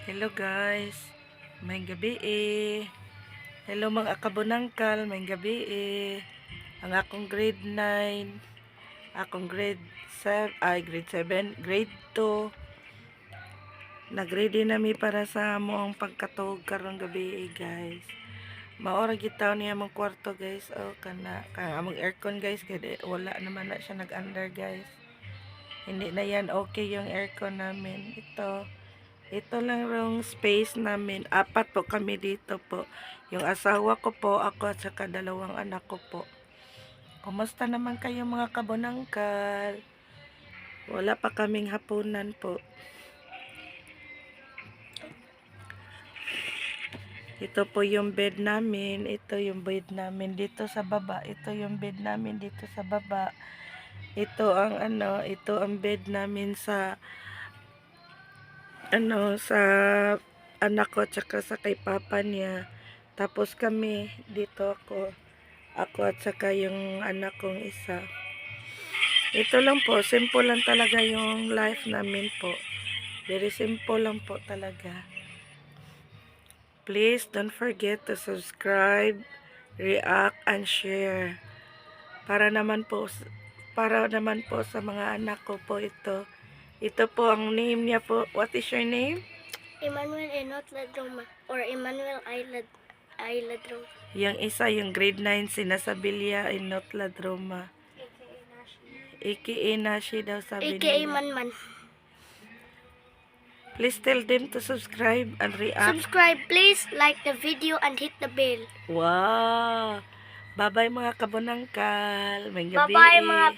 Hello guys, may gabi Hello mga kabunangkal, may gabi Ang akong grade 9, akong grade 7, grade 2. Nagready na mi para sa among pagkatog karong gabi guys. Maora gitaw niya among kwarto guys. Kana among aircon guys, kaya wala naman na siya nag-under guys. Hindi na yan okay yung aircon namin. Ito lang rong space namin. 4 po kami dito po. Yung asawa ko po, ako at saka 2 anak ko po. Kumusta naman kayo mga kabunangkal? Wala pa kaming hapunan po. Ito po yung bed namin. Ito yung bed namin dito sa baba. Ito yung bed namin dito sa baba. Ito ang bed namin sa sa anak ko tsaka sa kay papa niya. Tapos kami dito ako at saka yung anak kong isa. Ito lang po, simple lang talaga yung life namin po. Very simple lang po talaga. Please don't forget to subscribe, react and share. Para naman po sa mga anak ko po ito. Ito po ang name niya po. What is your name? Emmanuel Enot Ladroma or Emmanuel I Ladroma. Yung isa, yung grade 9, sinasabilia Enot Ladroma. AKA Nashi daw sabi AKA nila. Manman. Please tell them to subscribe and react. Subscribe please, like the video and hit the bell. Wow! Bye-bye mga kabunangkal. May gabi. Bye-bye mga